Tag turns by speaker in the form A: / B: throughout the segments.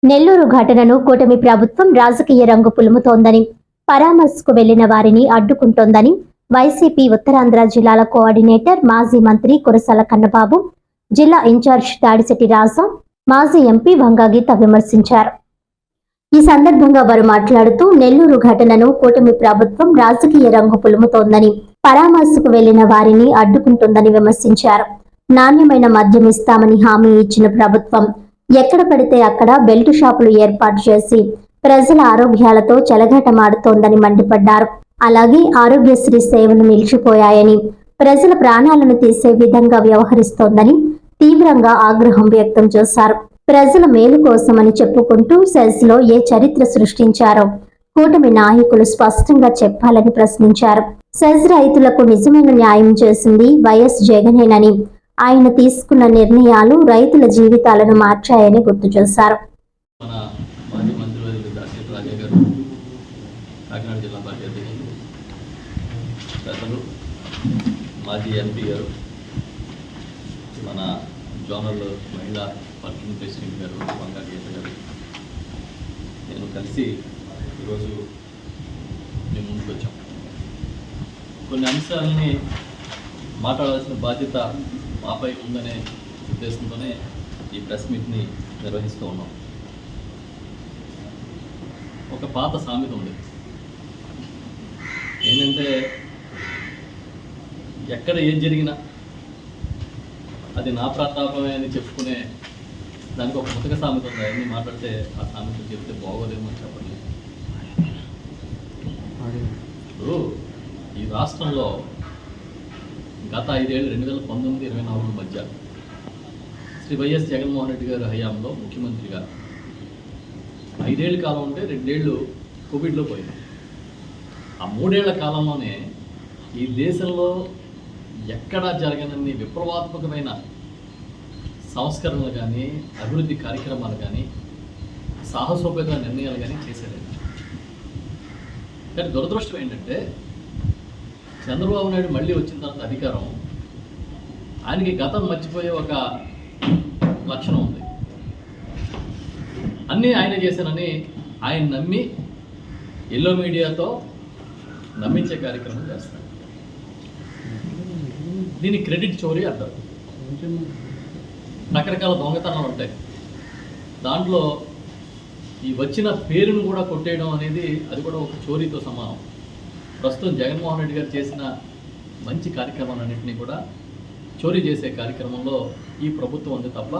A: నెల్లూరు ఘటనను కూటమి ప్రభుత్వం రాజకీయ రంగు పులుముతోందని, పరామర్శకు వెళ్లిన వారిని అడ్డుకుంటోందని వైసీపీ ఉత్తరాంధ్ర జిల్లాల కోఆర్డినేటర్ మాజీ మంత్రి కురసాల కన్నబాబు, జిల్లా ఇన్ఛార్జ్ తాడిశెట్టి రాజా, మాజీ ఎంపీ వంగా గీత విమర్శించారు. ఈ సందర్భంగా వారు మాట్లాడుతూ నెల్లూరు ఘటనను కూటమి ప్రభుత్వం రాజకీయ రంగు పులుముతోందని, పరామర్శకు వెళ్లిన వారిని అడ్డుకుంటోందని విమర్శించారు. నాణ్యమైన మద్యం ఇస్తామని హామీ ఇచ్చిన ప్రభుత్వం ఎక్కడ పడితే అక్కడ బెల్ట్ షాపులు ఏర్పాటు చేసి ప్రజల ఆరోగ్యాలతో చెలగాటమాడుతోందని మండిపడ్డారు. అలాగే ఆరోగ్యశ్రీ సేవలు నిలిచిపోయాయని, ప్రజల ప్రాణాలను తీసే విధంగా వ్యవహరిస్తోందని తీవ్రంగా ఆగ్రహం వ్యక్తం చేశారు. ప్రజల మేలు కోసమని చెప్పుకుంటూ సెస్ లో ఏ చరిత్ర సృష్టించారో కూటమి నాయకులు స్పష్టంగా చెప్పాలని ప్రశ్నించారు. సెస్ రైతులకు నిజమైన న్యాయం చేసింది వైఎస్ జగనేనని, ఆయన తీసుకున్న నిర్ణయాలు రైతుల జీవితాలను మార్చాయని గుర్తు చేశారు.
B: మాజీ ఎంపీ గారు, మన జోనల్ మహిళా వర్కింగ్ ప్రెసిడెంట్ గారు వంగా గీత గారు, నేను కలిసి ఈరోజు మేము ముందుకు వచ్చాం. కొన్ని అంశాలని మాట్లాడాల్సిన బాధ్యత మాపై ఉందనే ఉద్దేశంతోనే ఈ ప్రెస్ మీట్ని నిర్వహిస్తూ ఉన్నాం. ఒక పాత సామెత ఉంది, ఏంటంటే ఎక్కడ ఏం జరిగినా అది నా ప్రతాపమే అని చెప్పుకునే దానికి ఒక ముతక సామెత ఉంది. అన్నీ మాట్లాడితే ఆ సామెత చెప్తే బాగోదేమో అని చెప్పండి. ఇప్పుడు ఈ రాష్ట్రంలో గత 5 ఏళ్ళు 2019-24 మధ్య శ్రీ వైఎస్ జగన్మోహన్ రెడ్డి గారి హయాంలో ముఖ్యమంత్రిగా 5 ఏళ్ళ కాలం ఉంటే 2 ఏళ్ళు కోవిడ్లో పోయింది. ఆ 3 ఏళ్ల కాలంలోనే ఈ దేశంలో ఎక్కడా జరగనన్ని విప్లవాత్మకమైన సంస్కరణలు కానీ, అభివృద్ధి కార్యక్రమాలు కానీ, సాహసోపేత నిర్ణయాలు కానీ చేశారు. కానీ దురదృష్టం ఏంటంటే చంద్రబాబు నాయుడు మళ్ళీ వచ్చిన తర్వాత అధికారం, ఆయనకి గతం మర్చిపోయే ఒక లక్షణం ఉంది. అన్నీ ఆయన చేశానని ఆయన నమ్మి ఎల్లో మీడియాతో నమ్మించే కార్యక్రమం చేస్తారు. దీన్ని క్రెడిట్ చోరీ అంటారు. రకరకాల దొంగతనాలు ఉంటాయి. దాంట్లో ఈ వచ్చిన పేరును కూడా కొట్టేయడం అనేది అది కూడా ఒక చోరీతో సమానం. ప్రస్తుతం జగన్మోహన్ రెడ్డి గారు చేసిన మంచి కార్యక్రమాలన్నింటినీ కూడా చోరీ చేసే కార్యక్రమంలో ఈ ప్రభుత్వం ఉంది తప్ప,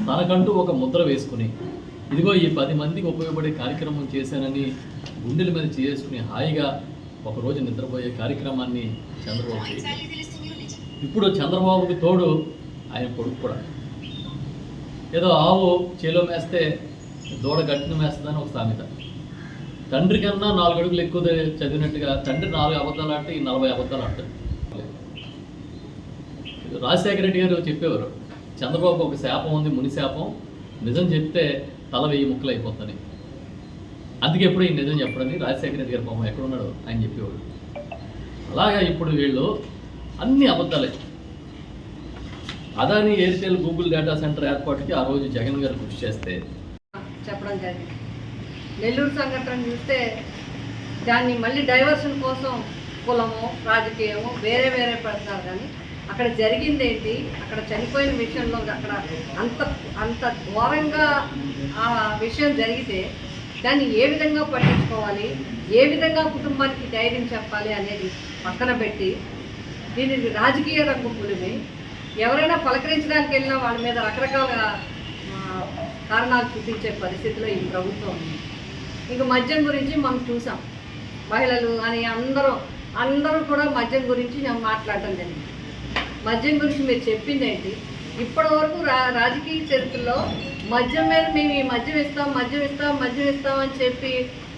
B: తనకంటూ ఒక ముద్ర వేసుకుని ఇదిగో ఈ 10 మందికి ఉపయోగపడే కార్యక్రమం చేశానని గుండెల మీద చేసుకుని హాయిగా ఒకరోజు నిద్రపోయే కార్యక్రమాన్ని చంద్రబాబు చేశారు. ఇప్పుడు చంద్రబాబుకి తోడు ఆయన కొడుకు కూడా ఏదో ఆవు చేలో మేస్తే దూడ గట్టిన మేస్తుందని ఒక సామెత. తండ్రి కన్నా 4 అడుగులు ఎక్కువ చదివినట్టుగా తండ్రి 4 అబద్ధాలు ఆడితే ఈ 40 అబద్ధాలు ఆడతాడు. రాజశేఖర రెడ్డి గారు చెప్పేవారు, చంద్రబాబు ఒక శాపం ఉంది, ముని శాపం, నిజం చెప్తే తల 1000 ముక్కలు అయిపోతుంది. అందుకే ఎప్పుడు ఈ నిజం చెప్పడని రాజశేఖర రెడ్డి గారి పాపం ఎక్కడున్నాడు ఆయన చెప్పేవాడు. అలాగా ఇప్పుడు వీళ్ళు అన్ని అబద్ధాలే. Adani Airtel Google data centre ఏర్పాటుకి ఆ రోజు జగన్ గారు కృషి చేస్తే
C: చెప్పడం జరిగింది. నెల్లూరు సంఘటన చూస్తే దాన్ని మళ్ళీ డైవర్షన్ కోసం కులము, రాజకీయము వేరే వేరే పెడతారు. కానీ అక్కడ జరిగింది ఏంటి, అక్కడ చనిపోయిన విషయంలో అక్కడ అంత ఘోరంగా ఆ విషయం జరిగితే దాన్ని ఏ విధంగా పట్టించుకోవాలి, ఏ విధంగా కుటుంబానికి ధైర్యం చెప్పాలి అనేది పక్కన పెట్టి దీనికి రాజకీయ రంగు పులిమి ఎవరైనా పలకరించడానికి వెళ్ళినా వాళ్ళ మీద రకరకాల కారణాలు చూపించే పరిస్థితిలో ఈ ప్రభుత్వం ఉంది. ఇంక మద్యం గురించి మనం చూసాం, మహిళలు అని అందరూ కూడా మద్యం గురించి మాట్లాడటం జరిగింది. మద్యం గురించి మీరు చెప్పింది ఏంటి? ఇప్పటి వరకు రాజకీయ చరిత్రలో మద్యం మీద మేము ఈ మద్యం ఇస్తాం అని చెప్పి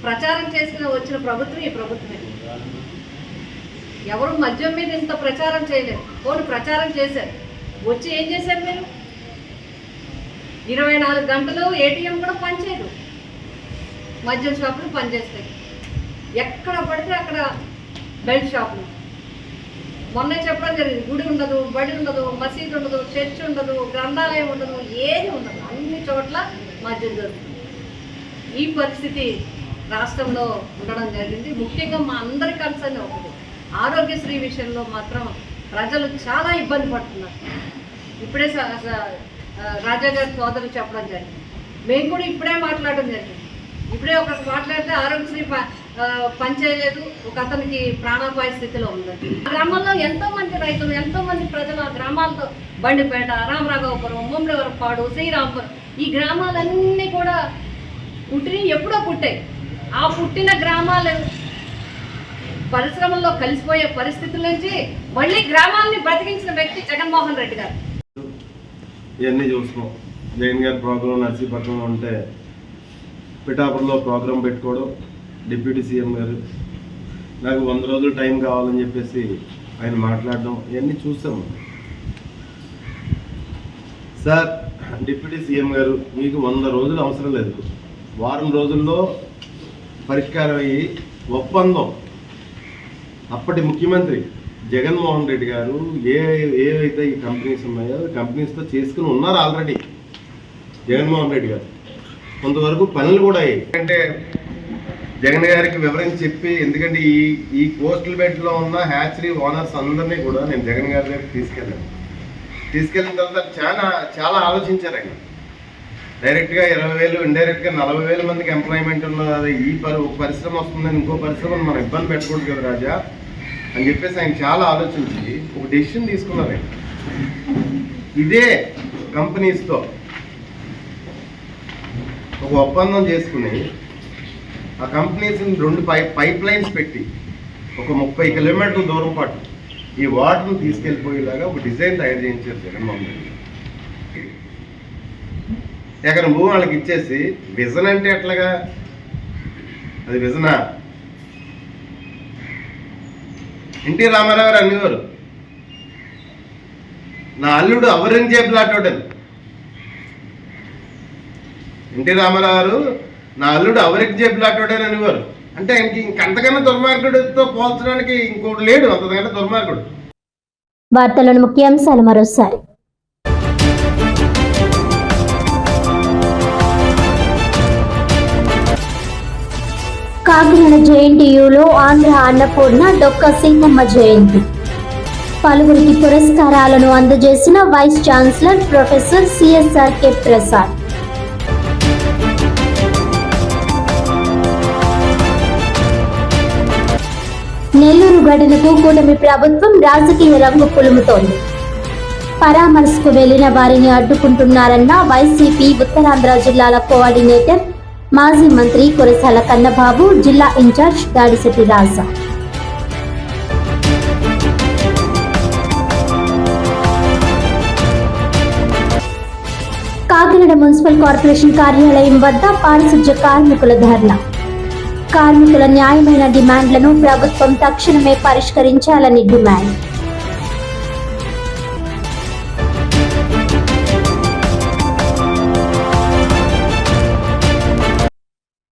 C: ప్రచారం చేసుకుని వచ్చిన ప్రభుత్వం ఈ ప్రభుత్వమే. ఎవరు మద్యం మీద ఇంత ప్రచారం చేయలేదు. పోనీ ప్రచారం చేశారు, వచ్చి ఏం చేశారు మీరు? 24 గంటలు ఏటీఎం కూడా పనిచేయదు, మద్యం షాపులు పనిచేస్తాయి. ఎక్కడ పడితే అక్కడ బెల్ట్ షాపులు. మొన్న చెప్పడం జరిగింది, గుడి ఉండదు, బడి ఉండదు, మసీదు ఉండదు, చర్చ్ ఉండదు, గ్రంథాలయం ఉండదు, ఏది ఉండదు. అన్ని చోట్ల మద్యం దొరుకుతుంది. ఈ పరిస్థితి రాష్ట్రంలో ఉండడం జరిగింది. ముఖ్యంగా మా అందరి కన్సర్న్ ఒకటి, ఆరోగ్యశ్రీ విషయంలో మాత్రం ప్రజలు చాలా ఇబ్బంది పడుతున్నారు. ఇప్పుడే రాజా గారి సోదరులు చెప్పడం జరిగింది, మేము కూడా ఇప్పుడే మాట్లాడడం జరిగింది. ఇప్పుడే ఒకరికి మాట్లాడితే ఆరోగ్యశ్రీ పనిచేయలేదు, ఒక అతనికి ప్రాణాపాయ స్థితిలో ఉందండి. గ్రామాల్లో ఎంతోమంది రైతులు, ఎంతోమంది ప్రజలు ఆ గ్రామాలతో బండిపేట, రామరాఘవపురం, ముమ్మిడివరపాడు, శ్రీరాంపురం, ఈ గ్రామాలన్నీ కూడా ఎప్పుడో పుట్టాయి. ఆ పుట్టిన గ్రామాలు పరిశ్రమల్లో కలిసిపోయే పరిస్థితుల నుంచి మళ్ళీ గ్రామాలని బ్రతికించిన వ్యక్తి జగన్మోహన్ రెడ్డి గారు.
D: ఇవన్నీ చూస్తున్నాం. జగన్ గారి ప్రోగ్రాం నర్సీపట్నంలో ఉంటే పిఠాపురంలో ప్రోగ్రాం పెట్టుకోవడం, డిప్యూటీ సీఎం గారు నాకు 100 రోజులు టైం కావాలని చెప్పేసి ఆయన మాట్లాడడం, ఇవన్నీ చూస్తాము. సార్, డిప్యూటీ సీఎం గారు మీకు 100 రోజులు అవసరం లేదు, వారం రోజుల్లో పరిష్కారం అయ్యి ఒప్పందం అప్పటి ముఖ్యమంత్రి జగన్మోహన్ రెడ్డి గారు ఏవైతే ఈ కంపెనీస్ ఉన్నాయో కంపెనీస్తో చేసుకుని ఉన్నారు ఆల్రెడీ. జగన్మోహన్ రెడ్డి గారు కొంతవరకు పనులు కూడా అయ్యాయి. అంటే జగన్ గారికి వివరించి చెప్పి, ఎందుకంటే ఈ కోస్టల్ బెల్ట్లో ఉన్న హ్యాచరీ ఓనర్స్ అందరినీ కూడా నేను జగన్ గారి దగ్గరికి తీసుకెళ్ళిన తర్వాత చాలా ఆలోచించారు ఆయన. డైరెక్ట్గా 20,000, ఇండైరెక్ట్గా 40,000 మందికి ఎంప్లాయ్మెంట్ ఉన్నది. ఒక పరిశ్రమ వస్తుందని ఇంకో పరిశ్రమను మనం ఇబ్బంది పెట్టకూడదు కదా రాజా అని చెప్పేసి ఆయన చాలా ఆలోచించి ఒక డెసిషన్ తీసుకున్నారు. ఆయన ఇదే కంపెనీస్తో ఒక ఒప్పందం చేసుకుని ఆ కంపెనీస్ని 2 పైప్ లైన్స్ పెట్టి ఒక 30 కిలోమీటర్ల దూరం పాటు ఈ వాటర్ని తీసుకెళ్ళిపోయేలాగా ఒక డిజైన్ తయారు చేయించారు జగన్మోహన్ రెడ్డి. ఎకరం భూమి వాళ్ళకి ఇచ్చేసి విజన్ అంటే ఎట్లాగా, అది విజనా? ఎన్టీ రామారావు గారు అనేవారు, నా అల్లుడు ఔరంగజేబు లాంటోడని. ఎన్టీ రామారావు గారు నా అల్లుడు ఔరంగజేబు లాంటోడని అనేవారు. అంటే ఇంకంతకన్నా దుర్మార్గుడితో పోల్చడానికి ఇంకోటి లేడు, అంతకన్నా దుర్మార్గుడు.
A: వార్తలను ముఖ్యాంశాలు మరోసారి. కాకినాడ జేఎన్టీయూలో ఆంధ్ర అన్నపూర్ణ డొక్క సీతమ్మ జయంతి. పలువురికి పురస్కారాలను అందజేసిన vice chancellor professor CSRK Prasad. Nellore ఘటనకు కూటమి ప్రభుత్వం రాజకీయ రంగు పులుముతోంది. పరామర్శకు వెళ్లిన వారిని అడ్డుకుంటున్నారన్న వైసీపీ ఉత్తరాంధ్ర జిల్లాల కోఆర్డినేటర్ మాజీ మంత్రి కురసాల కన్నబాబు, జిల్లా ఇన్ఛార్జ్ దాడిశెట్టి రాజా. కాకినాడ మున్సిపల్ కార్పొరేషన్ కార్యాలయం వద్ద పారిశుధ్య కార్మికుల ధర్నా. కార్మికుల న్యాయమైన డిమాండ్లను ప్రభుత్వం తక్షణమే పరిష్కరించాలని డిమాండ్.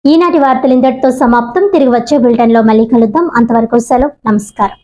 A: ఈనాటి వార్తలు ఇంతటితో సమాప్తం. తిరిగి వచ్చే బులెటిన్లో మళ్ళీ కలుద్దాం. అంతవరకు సెలవు. నమస్కారం.